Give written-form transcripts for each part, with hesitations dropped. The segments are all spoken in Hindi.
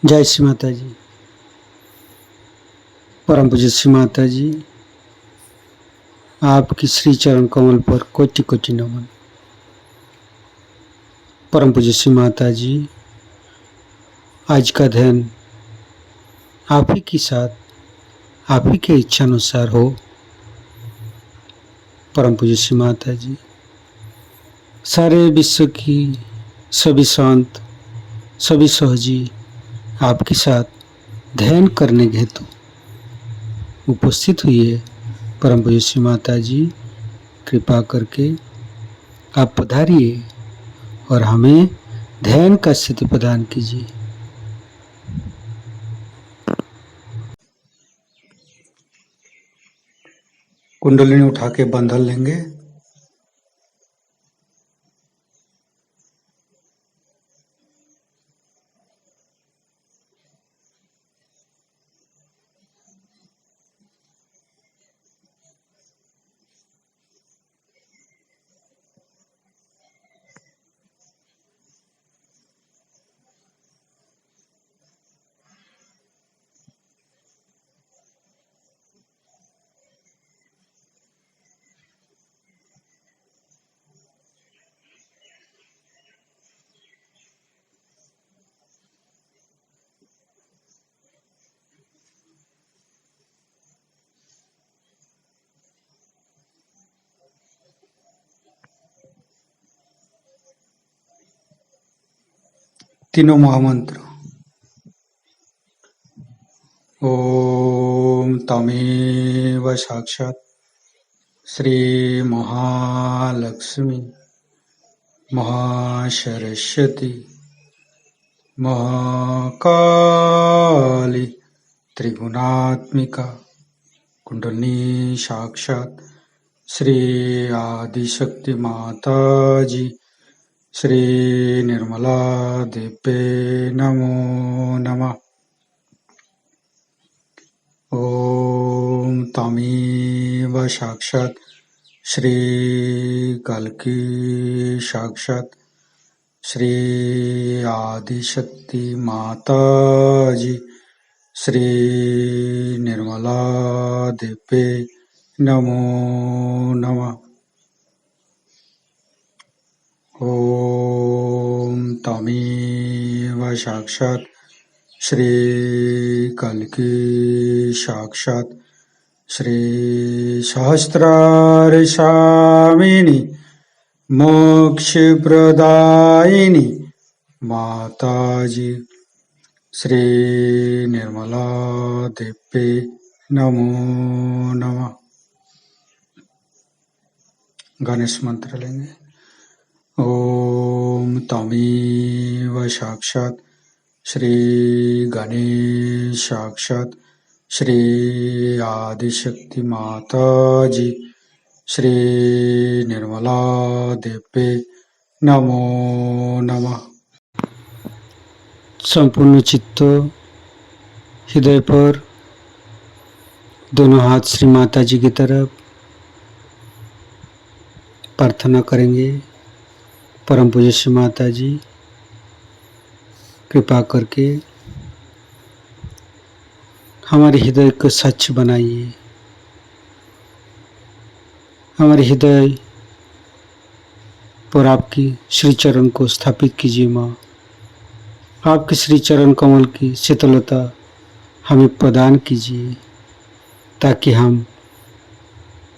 जय श्री माता जी। परम पूज्य श्री माता जी, आपकी श्री चरण कमल पर कोटि कोटि नमन। परम पूज्य श्री माता जी, आज का ध्यान आप ही के साथ, आप ही के इच्छा अनुसार हो। परम पूज्य श्री माता जी, सारे विश्व की सभी संत, सभी सहजी आपके साथ ध्यान करने के हेतु उपस्थित हुई है। परम पूज्य श्री माता जी, कृपा करके आप पधारिए और हमें ध्यान का स्थिति प्रदान कीजिए। कुंडलिनी उठा के बंधन लेंगे। तीनों महामंत्र। ओम तमेव साक्षात् श्री महालक्ष्मी महासरस्वती महाकाली त्रिगुणात्मिका कुंडलिनी साक्षात् श्री आदिशक्ति माता जी श्री निर्मला देवे नमो नमः। ओम तमेव साक्षात् श्री कल्की साक्षात् श्री आदिशक्ति माता जी श्री निर्मला देवे नमो नमः। ओम तमेव साक्षात् श्री कल्की साक्षात् श्री सहस्रार स्वामिनी मोक्षप्रदायिनी माता जी श्री निर्मला देवे नमो नमः। गणेश मंत्र लेंगे। ओम तमेव साक्षात् श्री गणेश साक्षात् श्री आदिशक्ति माता जी श्री निर्मला देवे नमो नमः। संपूर्ण चित्त हृदय पर दोनों हाथ श्री माता जी की तरफ प्रार्थना करेंगे। परम पूज्य श्री माता जी, कृपा करके हमारे हृदय को स्वच्छ बनाइए। हमारे हृदय पर आपकी श्री चरण को स्थापित कीजिए माँ। आपके श्री चरण कमल की शीतलता हमें प्रदान कीजिए, ताकि हम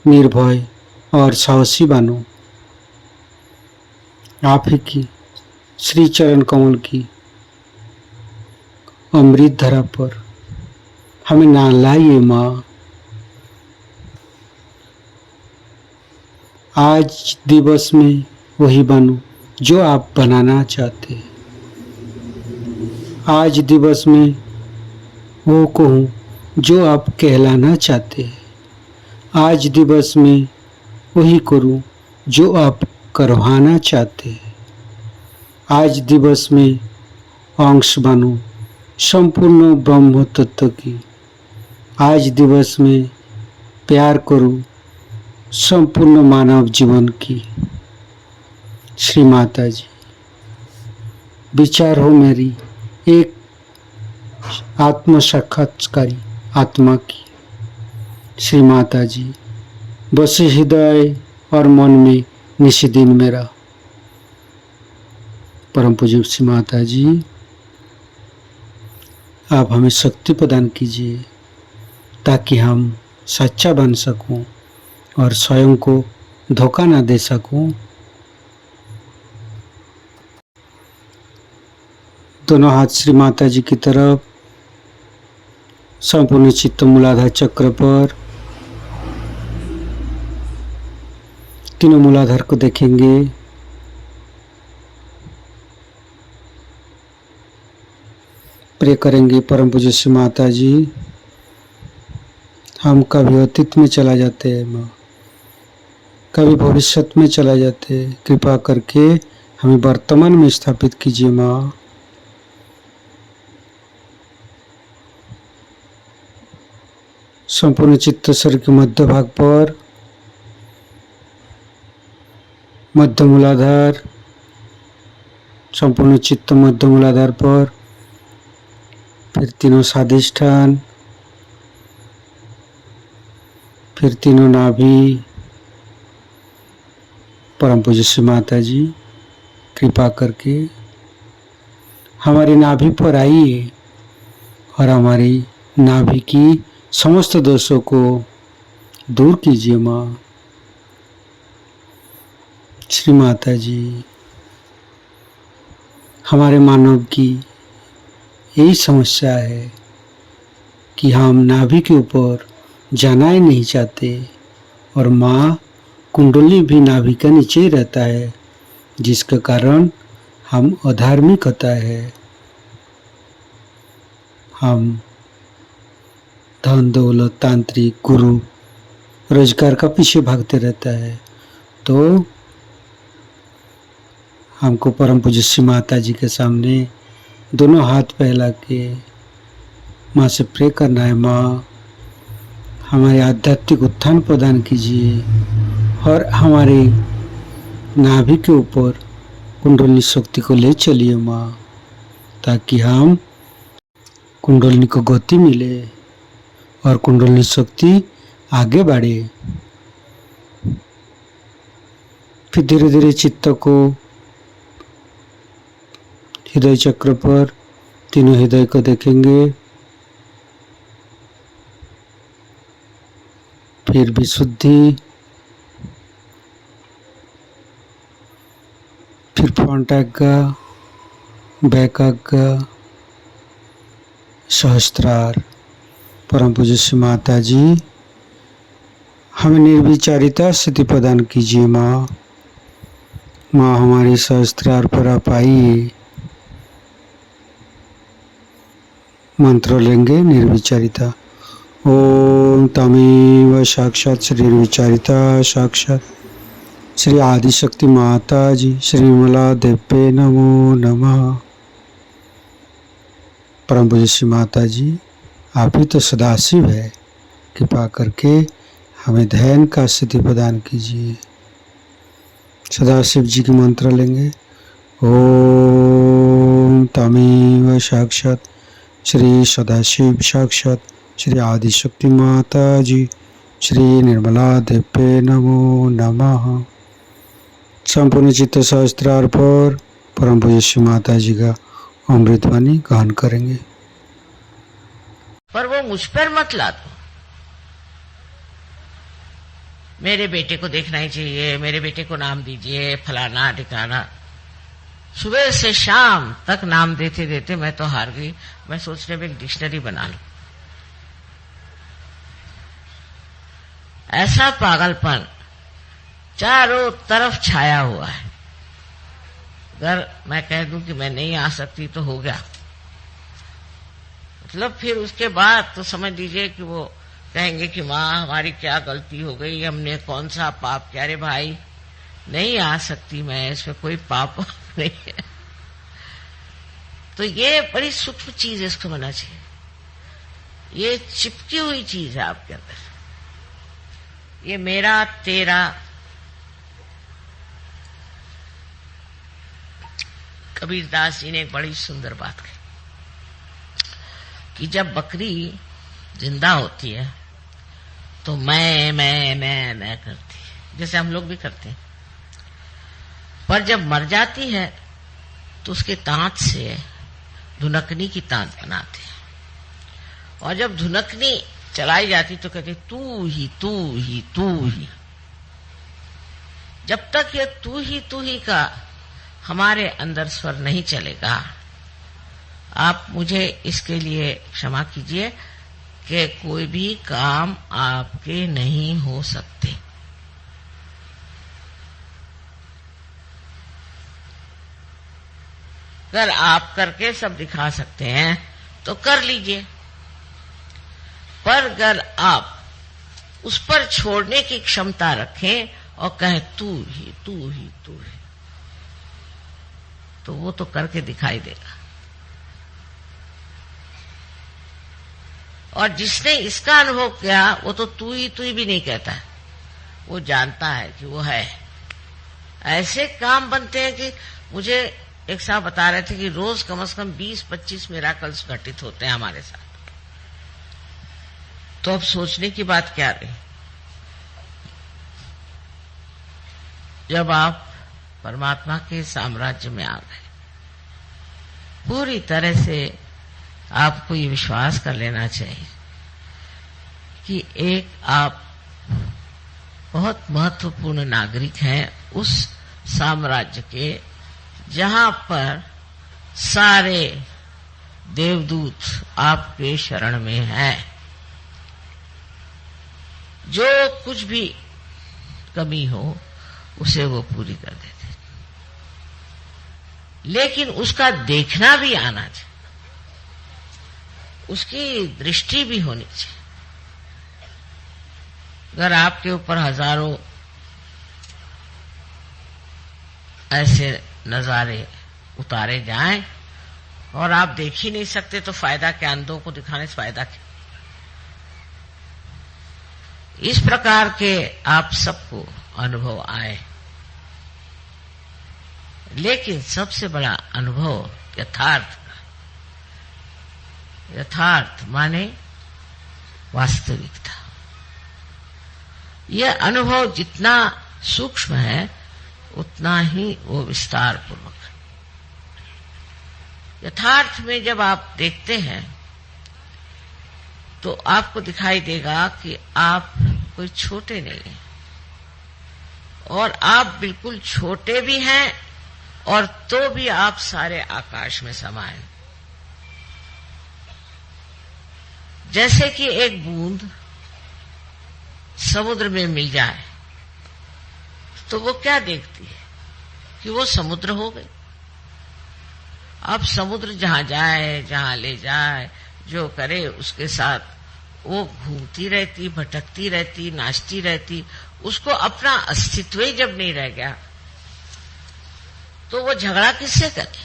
निर्भय और साहसी बनो। आप ही की श्री चरण कमल की अमृत धरा पर हमें ना लाइए माँ। आज दिवस में वही बनूं जो आप बनाना चाहते हैं। आज दिवस में वो कहूँ जो आप कहलाना चाहते हैं। आज दिवस में वही करूँ जो आप करवाना चाहते हैं। आज दिवस में अंश बनूं संपूर्ण ब्रह्म तत्व की। आज दिवस में प्यार करूं संपूर्ण मानव जीवन की। श्री माता जी, विचार हो मेरी एक आत्म साक्षात्कारी आत्मा की श्री माता जी बसे हृदय और मन में निशी दिन मेरा। परम पूज्य श्री माता जी आप हमें शक्ति प्रदान कीजिए ताकि हम सच्चा बन सकूं और स्वयं को धोखा न दे सकूं। दोनों हाथ श्री माता जी की तरफ, संपूर्ण चित्त मूलाधार चक्र पर, तीनों मूलाधार को देखेंगे। प्रे करेंगे परम पूज्य श्री माता जी हम कभी अतीत में चला जाते हैं माँ, कभी भविष्य में चला जाते हैं, कृपा करके हमें वर्तमान में स्थापित कीजिए माँ। संपूर्ण चित्त शरीर के मध्य भाग पर, मध्य मूलाधार, संपूर्ण चित्त मध्य मूलाधार पर, फिर तीनों स्वादिष्ठान, फिर तीनों नाभि। परम पूज्य श्री माता जी कृपा करके हमारी नाभि पर आइए और हमारी नाभि की समस्त दोषों को दूर कीजिए माँ। श्री माता जी हमारे मानव की यही समस्या है कि हम नाभि के ऊपर जाना ही नहीं चाहते और माँ कुंडली भी नाभि के नीचे ही रहता है, जिसके कारण हम अधार्मिक होता है। हम धन दौलत तांत्रिक गुरु रोजगार का पीछे भागते रहता है। तो हमको परम पूज्य श्री माता जी के सामने दोनों हाथ फैला के माँ से प्रे करना है। माँ हमारे आध्यात्मिक उत्थान प्रदान कीजिए और हमारे नाभि के ऊपर कुंडलिनी शक्ति को ले चलिए माँ, ताकि हम कुंडलिनी को गति मिले और कुंडलिनी शक्ति आगे बढ़े। फिर धीरे धीरे चित्त को हृदय चक्र पर, तीनों हृदय को देखेंगे। फिर विशुद्धि, फिर फ्रंट आज्ञा, बैक आज्ञा, सहस्त्रार। परम पूज्य श्री माता जी हमें निर्विचारिता स्थिति प्रदान कीजिए माँ। माँ हमारे सहस्त्रार पर आप आइए। मंत्र लेंगे निर्विचारिता। ओम तमेव साक्षात श्री निर्विचारिता साक्षात श्री आदिशक्ति माता जी श्री निर्मला देव्ये नमो नमः। परम पूज्य श्री माता जी आप ही तो सदाशिव है, कृपा करके हमें ध्यान का स्थिति प्रदान कीजिए। सदाशिव जी की मंत्र लेंगे। ओम तमेव साक्षात श्री सदाशिव साक्षात श्री आदिशक्ति माता जी श्री निर्मला देव्ये नमो नमः। संपूर्ण चित्त सहस्त्रार पर परम पूज्य श्री माता जी का अमृतवाणी गान करेंगे। पर वो मुझ पर मत ला दो। मेरे बेटे को देखना ही चाहिए, मेरे बेटे को नाम दीजिए, फलाना ठिकाना। सुबह से शाम तक नाम देते देते मैं तो हार गई। मैं सोच रही एक डिक्शनरी बना लूं। ऐसा पागलपन चारों तरफ छाया हुआ है। अगर मैं कह दूं कि मैं नहीं आ सकती तो हो गया, मतलब फिर उसके बाद तो समझ लीजिए कि वो कहेंगे कि माँ हमारी क्या गलती हो गई, हमने कौन सा पाप किया। अरे भाई नहीं आ सकती मैं, इसमें कोई पाप नहीं है। तो ये बड़ी सूक्ष्म चीज है, इसको होना चाहिए। ये चिपकी हुई चीज है आपके अंदर, ये मेरा तेरा। कबीरदास जी ने एक बड़ी सुंदर बात कही। कि जब बकरी जिंदा होती है तो मैं करती है, जैसे हम लोग भी करते हैं। पर जब मर जाती है तो उसके दांत से धुनकनी की तान बनाते हैं, और जब धुनकनी चलाई जाती तो कहते तू ही तू ही तू ही। जब तक ये तू ही का हमारे अंदर स्वर नहीं चलेगा, आप मुझे इसके लिए क्षमा कीजिए कि कोई भी काम आपके नहीं हो सकते। अगर आप करके सब दिखा सकते हैं तो कर लीजिए, पर अगर आप उस पर छोड़ने की क्षमता रखें और कहें तू ही तू ही तू ही, तो वो तो करके दिखाई देगा। और जिसने इसका अनुभव किया वो तो तू ही भी नहीं कहता है, वो जानता है कि वो है। ऐसे काम बनते हैं कि मुझे एक साहब बता रहे थे कि रोज कम से कम 20-25 मिराकल्स घटित होते हैं हमारे साथ। तो अब सोचने की बात क्या रही, जब आप परमात्मा के साम्राज्य में आ गए, पूरी तरह से आपको ये विश्वास कर लेना चाहिए कि एक आप बहुत महत्वपूर्ण नागरिक हैं उस साम्राज्य के जहां पर सारे देवदूत आपके शरण में हैं। जो कुछ भी कमी हो उसे वो पूरी कर देते, लेकिन उसका देखना भी आना चाहिए, उसकी दृष्टि भी होनी चाहिए। अगर आपके ऊपर हजारों ऐसे नजारे उतारे जाएं और आप देख ही नहीं सकते तो फायदा क्या, अंधों को दिखाने से फायदा क्या। इस प्रकार के आप सबको अनुभव आए, लेकिन सबसे बड़ा अनुभव यथार्थ माने वास्तविकता। यह अनुभव जितना सूक्ष्म है उतना ही वो विस्तार पूर्वक। यथार्थ में जब आप देखते हैं तो आपको दिखाई देगा कि आप कोई छोटे नहीं हैं, और आप बिल्कुल छोटे भी हैं और तो भी आप सारे आकाश में समाये। जैसे कि एक बूंद समुद्र में मिल जाए तो वो क्या देखती है कि वो समुद्र हो गई। अब समुद्र जहां जाए, जहां ले जाए, जो करे उसके साथ वो घूमती रहती, भटकती रहती, नाचती रहती। उसको अपना अस्तित्व ही जब नहीं रह गया तो वो झगड़ा किससे करे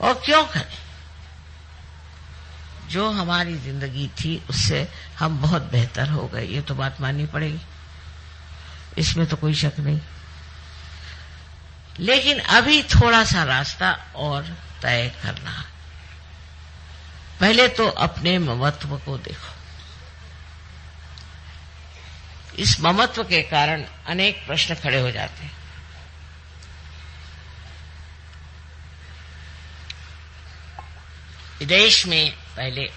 और क्यों करे। जो हमारी जिंदगी थी उससे हम बहुत बेहतर हो गए, ये तो बात माननी पड़ेगी, इसमें तो कोई शक नहीं। लेकिन अभी थोड़ा सा रास्ता और तय करना है। पहले तो अपने ममत्व को देखो। इस ममत्व के कारण अनेक प्रश्न खड़े हो जाते हैं। विदेश में पहले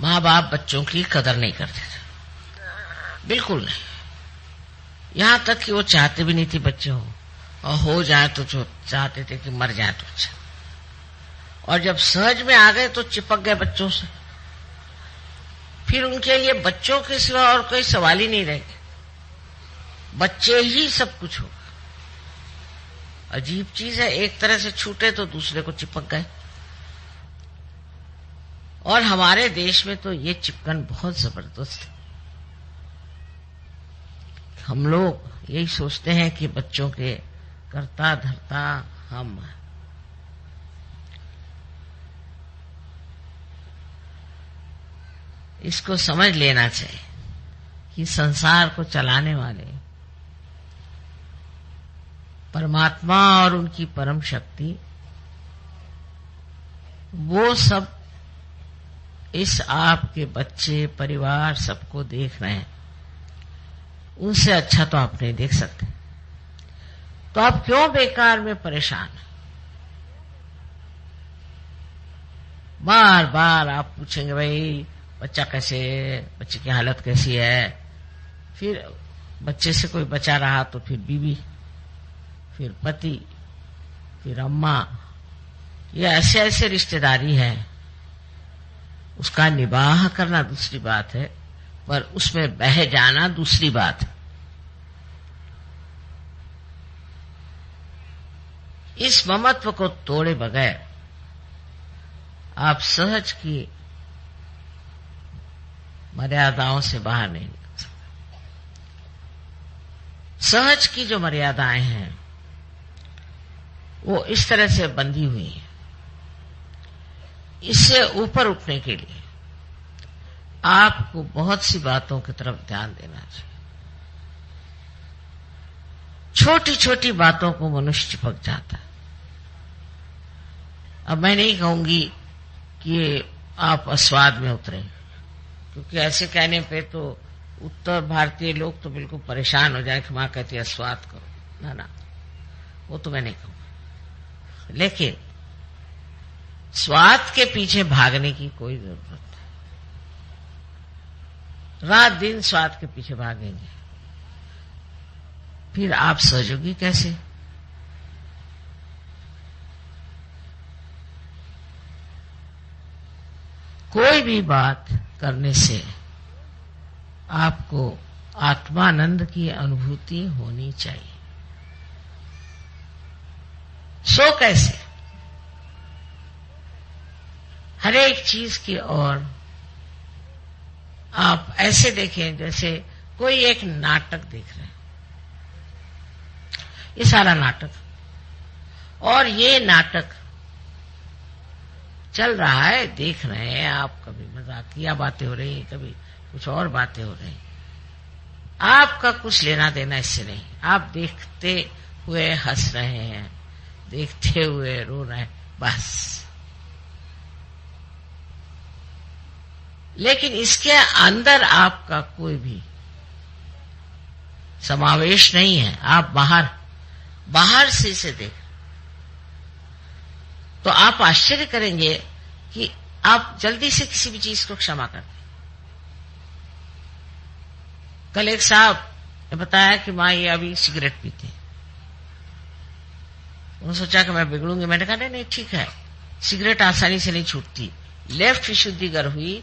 माँ बाप बच्चों की कदर नहीं करते थे, बिल्कुल नहीं। यहां तक कि वो चाहते भी नहीं थे बच्चे हो, और हो जाए तो जो चाहते थे कि मर जाए तो अच्छा। और जब सहज में आ गए तो चिपक गए बच्चों से, फिर उनके लिए बच्चों के सिवा और कोई सवाल ही नहीं रह गए, बच्चे ही सब कुछ होगा। अजीब चीज है, एक तरह से छूटे तो दूसरे को चिपक गए। और हमारे देश में तो ये चिपकन बहुत जबरदस्त है। हम लोग यही सोचते हैं कि बच्चों के करता धरता हम हैं। इसको समझ लेना चाहिए कि संसार को चलाने वाले परमात्मा और उनकी परम शक्ति वो सब इस आपके बच्चे, परिवार सबको देख रहे हैं। उनसे अच्छा तो आप नहीं देख सकते, तो आप क्यों बेकार में परेशान? बार बार आप पूछेंगे भाई बच्चा कैसे, बच्चे की हालत कैसी है, फिर बच्चे से कोई बचा रहा तो फिर बीवी, फिर पति, फिर अम्मा, ये ऐसे ऐसे रिश्तेदारी है। उसका निबाह करना दूसरी बात है, पर उसमें बह जाना दूसरी बात है। इस ममत्व को तोड़े बगैर आप सहज की मर्यादाओं से बाहर नहीं निकल सकते। सहज की जो मर्यादाएं हैं वो इस तरह से बंधी हुई है। इससे ऊपर उठने के लिए आपको बहुत सी बातों की तरफ ध्यान देना चाहिए। छोटी छोटी बातों को मनुष्य चिपक जाता है। अब मैं नहीं कहूंगी कि आप अस्वाद में उतरे, क्योंकि ऐसे कहने पे तो उत्तर भारतीय लोग तो बिल्कुल परेशान हो जाए कि मां कहती है स्वाद करो। ना ना, वो तो मैं नहीं कहूंगा। लेकिन स्वाद के पीछे भागने की कोई जरूरत नहीं। रात दिन स्वाद के पीछे भागेंगे, फिर आप सहयोगी कैसे? कोई भी बात करने से आपको आत्मानंद की अनुभूति होनी चाहिए। सो कैसे? हर एक चीज की ओर आप ऐसे देखें जैसे कोई एक नाटक देख रहे हैं। ये सारा नाटक, और ये नाटक चल रहा है, देख रहे हैं आप। कभी मजाकिया बातें हो रही, कभी कुछ और बातें हो रही। आपका कुछ लेना देना इससे नहीं। आप देखते हुए हंस रहे हैं, देखते हुए रो रहे हैं, बस। लेकिन इसके अंदर आपका कोई भी समावेश नहीं है। आप बाहर से इसे देख, तो आप आश्चर्य करेंगे कि आप जल्दी से किसी भी चीज को क्षमा कर दें। कल एक साहब ने बताया कि माँ ये अभी सिगरेट पीते। उन्होंने सोचा कि मैं बिगड़ूंगी। मैंने कहा नहीं ठीक है, सिगरेट आसानी से नहीं छूटती। लेफ्ट विशुद्धि अगर हुई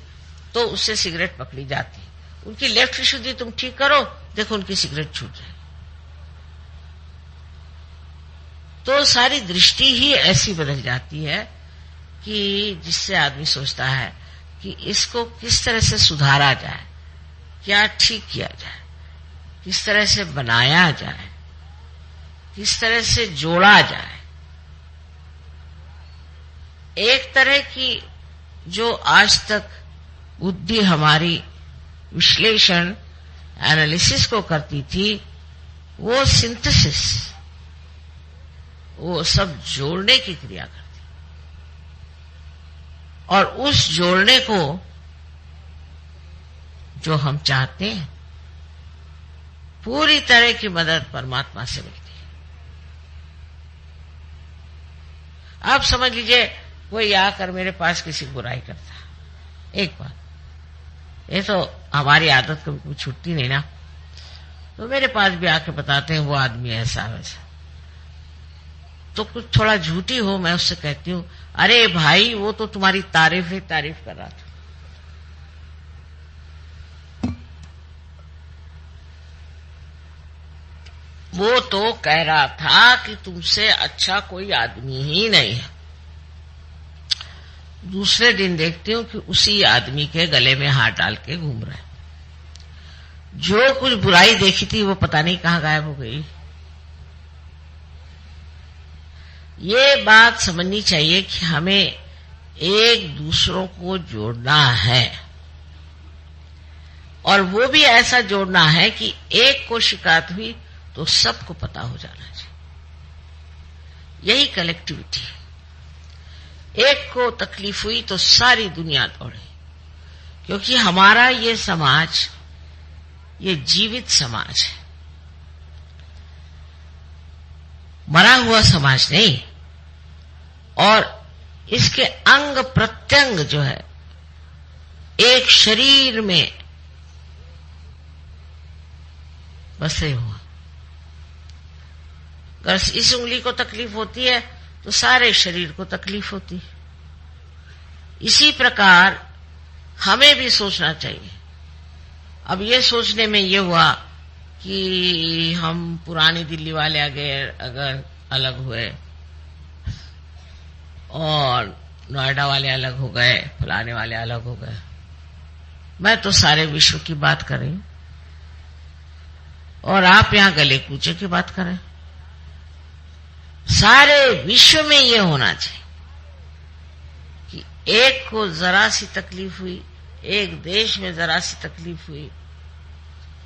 तो उससे सिगरेट पकड़ी जाती। उनकी लेफ्ट विशुद्धि तुम ठीक करो, देखो उनकी सिगरेट छूट जाए। तो सारी दृष्टि ही ऐसी बदल जाती है कि जिससे आदमी सोचता है कि इसको किस तरह से सुधारा जाए, क्या ठीक किया जाए, किस तरह से बनाया जाए, किस तरह से जोड़ा जाए। एक तरह की जो आज तक बुद्धि हमारी विश्लेषण, एनालिसिस को करती थी, वो सिंथेसिस, वो सब जोड़ने की क्रिया करती। और उस जोड़ने को जो हम चाहते हैं, पूरी तरह की मदद परमात्मा से मिलती है। आप समझ लीजिए कोई आकर मेरे पास किसी बुराई करता, एक बार, ये तो हमारी आदत कभी छूटती नहीं ना, तो मेरे पास भी आके बताते हैं वो आदमी ऐसा वैसा। तो कुछ थोड़ा झूठी हो, मैं उससे कहती हूँ अरे भाई वो तो तुम्हारी तारीफ ही तारीफ कर रहा था। वो तो कह रहा था कि तुमसे अच्छा कोई आदमी ही नहीं है। दूसरे दिन देखती हूँ कि उसी आदमी के गले में हाथ डाल के घूम रहा है। जो कुछ बुराई देखी थी वो पता नहीं कहाँ गायब हो गई। ये बात समझनी चाहिए कि हमें एक दूसरों को जोड़ना है, और वो भी ऐसा जोड़ना है कि एक को शिकायत हुई तो सबको पता हो जाना चाहिए। यही कलेक्टिविटी है। एक को तकलीफ हुई तो सारी दुनिया दौड़े, क्योंकि हमारा ये समाज ये जीवित समाज है, मरा हुआ समाज नहीं। और इसके अंग प्रत्यंग जो है एक शरीर में बसे हुआ। अगर इस उंगली को तकलीफ होती है तो सारे शरीर को तकलीफ होती है। इसी प्रकार हमें भी सोचना चाहिए। अब ये सोचने में ये हुआ कि हम पुरानी दिल्ली वाले अगर अलग हुए और नोएडा वाले अलग हो गए, फलाने वाले अलग हो गए, मैं तो सारे विश्व की बात कर रही हूं और आप यहां गले कूचे की बात करें। सारे विश्व में यह होना चाहिए कि एक को जरा सी तकलीफ हुई, एक देश में जरा सी तकलीफ हुई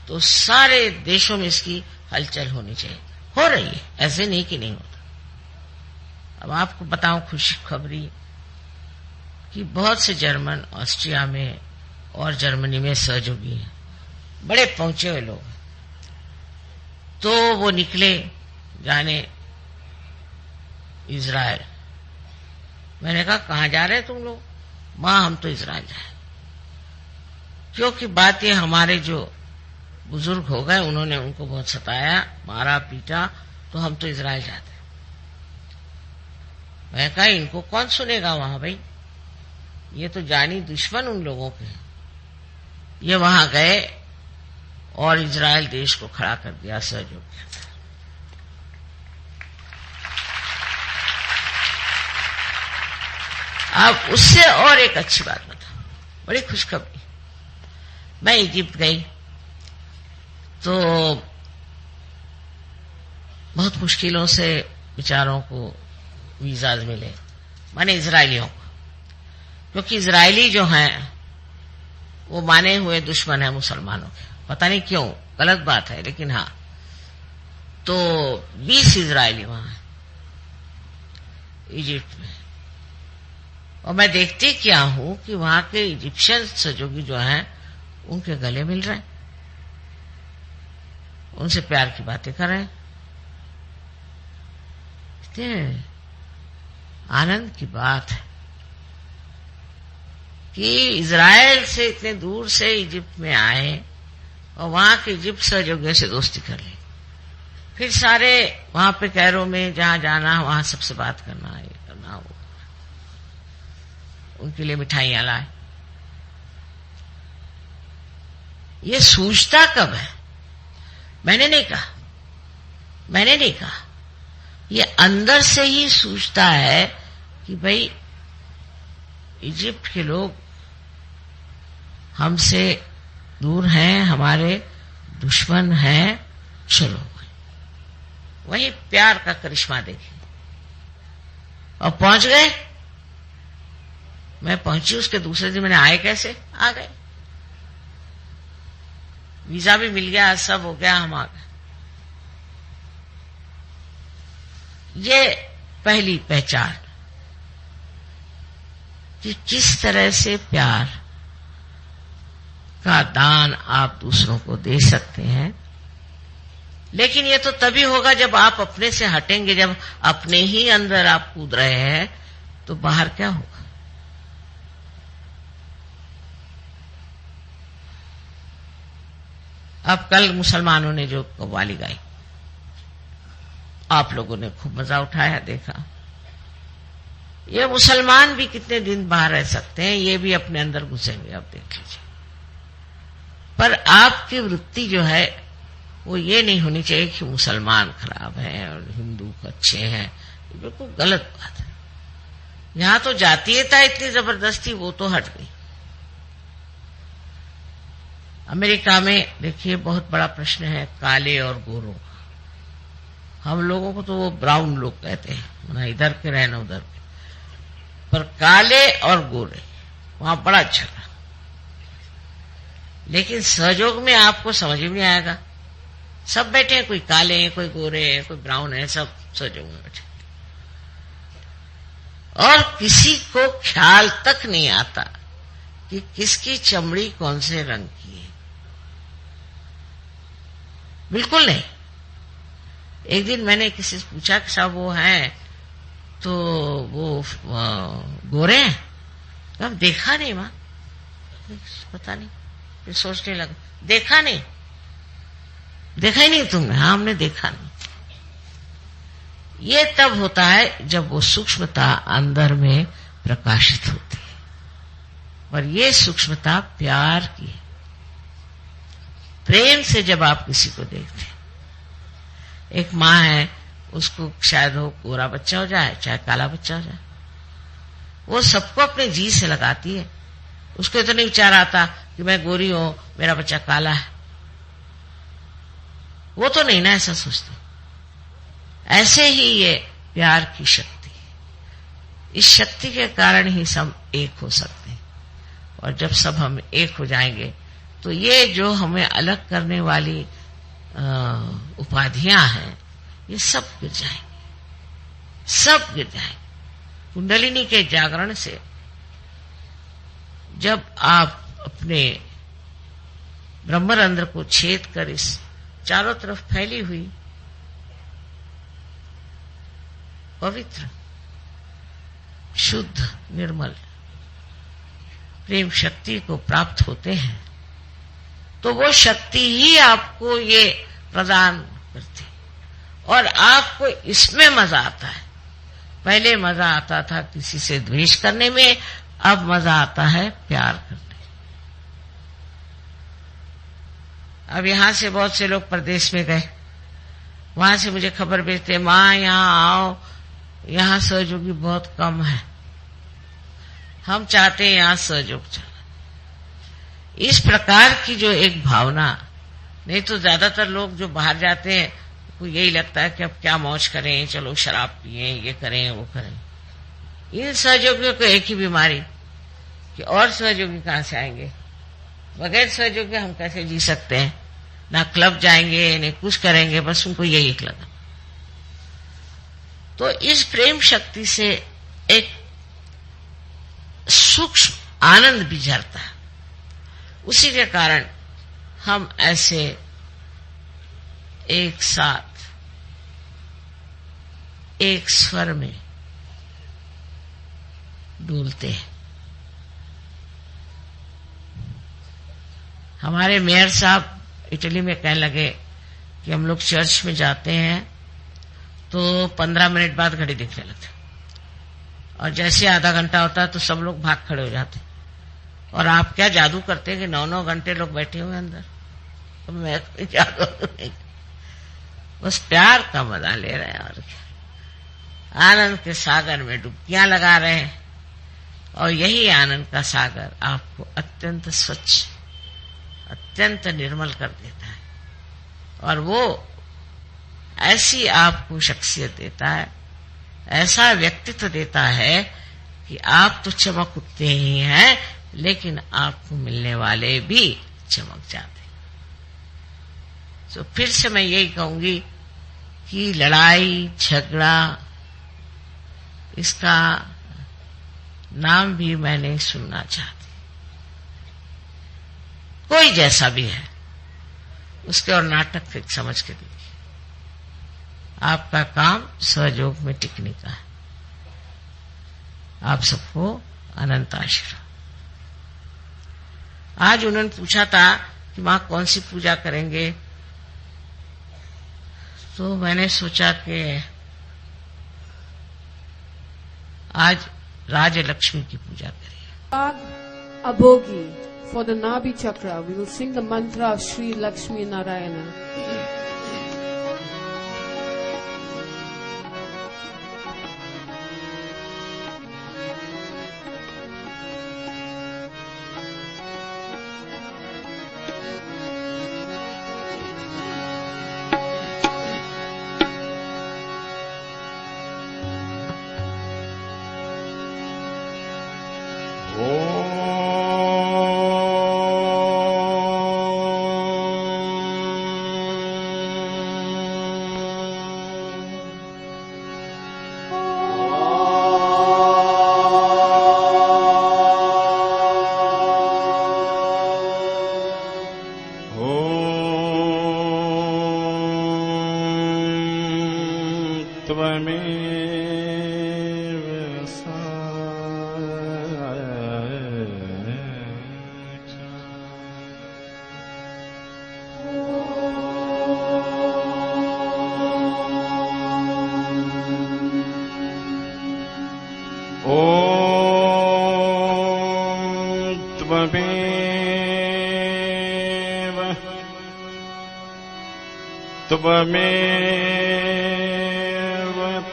तो सारे देशों में इसकी हलचल होनी चाहिए। हो रही है, ऐसे नहीं कि नहीं होता। अब आपको बताऊं खुशखबरी कि बहुत से जर्मन ऑस्ट्रिया में और जर्मनी में सहयोगी हैं, बड़े पहुंचे हुए लोग, तो वो निकले जाने इजराइल। मैंने कहा कहां जा रहे तुम लोग? मां हम तो इजराइल जाए। क्योंकि बात ये हमारे जो बुजुर्ग हो गए उन्होंने उनको बहुत सताया, मारा पीटा, तो हम तो इजराइल जाते। मैं कहा इनको कौन सुनेगा वहां भाई, ये तो जानी दुश्मन उन लोगों के। ये वहां गए और इजराइल देश को खड़ा कर दिया सहयोग। अब उससे और एक अच्छी बात बताओ, बड़ी खुशखबरी। मैं इजिप्ट गई तो बहुत मुश्किलों से बेचारों को वीजा मिले, माने इजरायलियों को, क्योंकि इजरायली जो हैं वो माने हुए दुश्मन है मुसलमानों के। पता नहीं क्यों, गलत बात है, लेकिन हाँ। तो 20 इजरायली वहां है इजिप्ट में, और मैं देखती क्या हूं कि वहां के इजिप्शियन सहयोगी जो हैं उनके गले मिल रहे हैं, उनसे प्यार की बातें कर रहे हैं। इतने आनंद की बात है कि इजराइल से इतने दूर से इजिप्ट में आए और वहां के इजिप्ट सहयोगियों से दोस्ती कर ली। फिर सारे वहां पे कैरो में जहां जाना वहां सबसे बात करना, ये करना, वो उनके लिए मिठाइयां लाए। ये सूझता कब है? मैंने नहीं कहा, ये अंदर से ही सूझता है कि भाई इजिप्ट के लोग हमसे दूर हैं, हमारे दुश्मन हैं, चलो वही प्यार का करिश्मा देखें। और पहुंच गए। मैं पहुंची, उसके दूसरे दिन मैंने आए कैसे? आ गए, वीजा भी मिल गया, सब हो गया, हम आ गए। ये पहली पहचान कि किस तरह से प्यार का दान आप दूसरों को दे सकते हैं। लेकिन ये तो तभी होगा जब आप अपने से हटेंगे, जब अपने ही अंदर आप कूद रहे हैं तो बाहर क्या होगा? अब कल मुसलमानों ने जो कव्वाली गाई, आप लोगों ने खूब मजा उठाया, देखा। ये मुसलमान भी कितने दिन बाहर रह सकते हैं, ये भी अपने अंदर घुसे हुए, आप देख लीजिए। पर आपकी वृत्ति जो है वो ये नहीं होनी चाहिए कि मुसलमान खराब हैं और हिंदू अच्छे हैं। ये बिल्कुल गलत बात है। यहां तो जातीयता इतनी जबरदस्ती, वो तो हट गई। अमेरिका में देखिए बहुत बड़ा प्रश्न है काले और गोरों का। हम लोगों को तो वो ब्राउन लोग कहते हैं, ना इधर के रहे ना उधर के, पर काले और गोरे वहां बड़ा झगड़ा। लेकिन सहयोग में आपको समझ में नहीं आएगा, सब बैठे हैं, कोई काले हैं, कोई गोरे हैं, कोई ब्राउन है, सब सहयोग में बैठे। और किसी को ख्याल तक नहीं आता कि किसकी चमड़ी कौन से रंग की है, बिल्कुल नहीं। एक दिन मैंने किसी से पूछा कि साहब वो हैं तो वो गोरे हैं? अब देखा नहीं मां, पता नहीं। फिर सोचने लगा, देखा नहीं, देखा ही नहीं तुमने? हाँ, हमने देखा नहीं। ये तब होता है जब वो सूक्ष्मता अंदर में प्रकाशित होती है, और ये सूक्ष्मता प्यार की है। प्रेम से जब आप किसी को देखते हैं, एक माँ है, उसको शायद हो गोरा बच्चा हो जाए चाहे काला बच्चा हो जाए, वो सबको अपने जी से लगाती है। उसको तो नहीं विचार आता कि मैं गोरी हूं, मेरा बच्चा काला है। वो तो नहीं ना ऐसा सोचती। ऐसे ही ये प्यार की शक्ति है। इस शक्ति के कारण ही सब एक हो सकते हैं, और जब सब हम एक हो जाएंगे तो ये जो हमें अलग करने वाली उपाधियां हैं, ये सब गिर जाएंगे, सब गिर जाएंगे। कुंडलिनी के जागरण से जब आप अपने ब्रह्मरंध्र को छेद कर इस चारों तरफ फैली हुई पवित्र, शुद्ध, निर्मल प्रेम शक्ति को प्राप्त होते हैं, तो वो शक्ति ही आपको ये प्रदान करती, और आपको इसमें मजा आता है। पहले मजा आता था किसी से द्वेष करने में, अब मजा आता है प्यार करने। अब यहां से बहुत से लोग प्रदेश में गए, वहां से मुझे खबर भेजते, मां यहां आओ, यहां सहयोगी बहुत कम है, हम चाहते हैं यहां सहयोग चले। इस प्रकार की जो एक भावना, नहीं तो ज्यादातर लोग जो बाहर जाते हैं को यही लगता है कि अब क्या मौज करें, चलो शराब पिए, ये करें वो करें। इन सहयोगियों को एक ही बीमारी कि और सहयोगी कहां से आएंगे, बगैर सहयोगी हम कैसे जी सकते हैं, ना क्लब जाएंगे नहीं कुछ करेंगे, बस उनको यही एक लगा। तो इस प्रेम शक्ति से एक सूक्ष्म आनंद भी झरता है। उसी के कारण हम ऐसे एक साथ एक स्वर में डूलते हैं। हमारे मेयर साहब इटली में कहने लगे कि हम लोग चर्च में जाते हैं तो 15 मिनट बाद घड़ी दिखने लगती, और जैसे आधा घंटा होता है तो सब लोग भाग खड़े हो जाते। और आप क्या जादू करते हैं कि 9-9 घंटे लोग बैठे हुए अंदर। तो मैं जादू नहीं, बस प्यार का मजा ले रहे हैं, और क्या आनंद के सागर में डुबकियां लगा रहे हैं। और यही आनंद का सागर आपको अत्यंत स्वच्छ, अत्यंत निर्मल कर देता है, और वो ऐसी आपको शख्सियत देता है, ऐसा व्यक्तित्व देता है कि आप तो चमक उठते ही हैं, लेकिन आपको मिलने वाले भी चमक जाते। तो फिर से मैं यही कहूंगी कि लड़ाई झगड़ा इसका नाम भी मैं नहीं सुनना चाहती। कोई जैसा भी है उसके और नाटक फिर समझ के देखिए। आपका काम सहयोग में टिकने का है। आप सबको अनंत आशीर्वाद। आज उन्होंने पूछा था कि मां कौन सी पूजा करेंगे, तो मैंने सोचा कि आज राजलक्ष्मी की पूजा करिए। Abogi. For the Nabi Chakra, we will sing the mantra of Sri Lakshmi Narayana. ॐ त्वमेव त्वमेव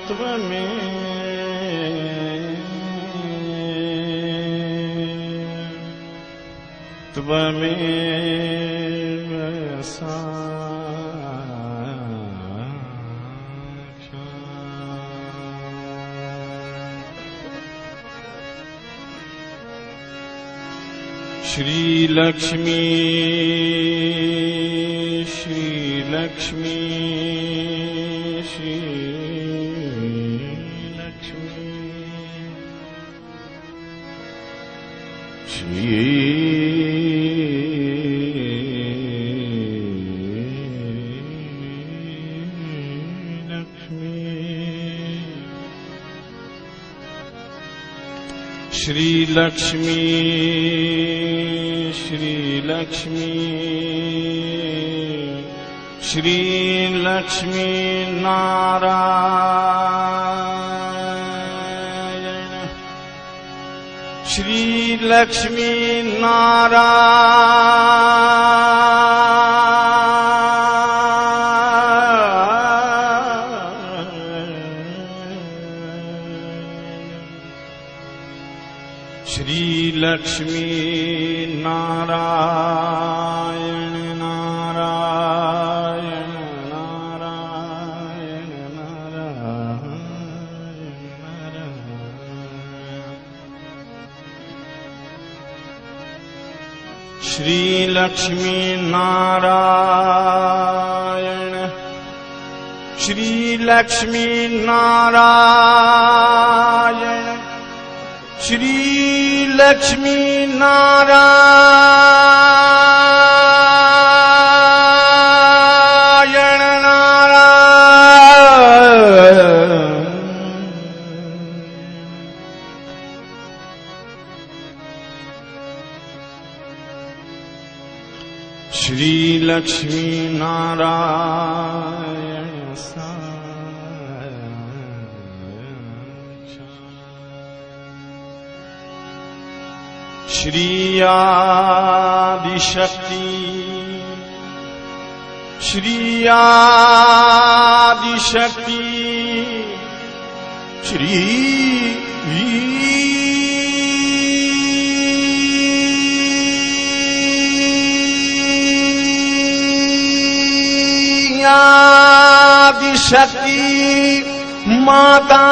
त्वमेव श्री लक्ष्मी श्री लक्ष्मी श्री लक्ष्मी श्री श्री लक्ष्मी श्री लक्ष्मी श्री लक्ष्मी नारायण श्री लक्ष्मी श्री लक्ष्मी नारायण नारायण नारायण नारायण नारायण श्री लक्ष्मी नारायण श्री लक्ष्मी नारायण श्री लक्ष्मी नारायण नारायण श्री लक्ष्मी नारायण श्री आदिशक्ति श्री आदिशक्ति श्री आदिशक्ति माता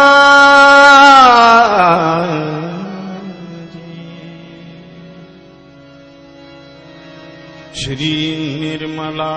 श्री निर्मला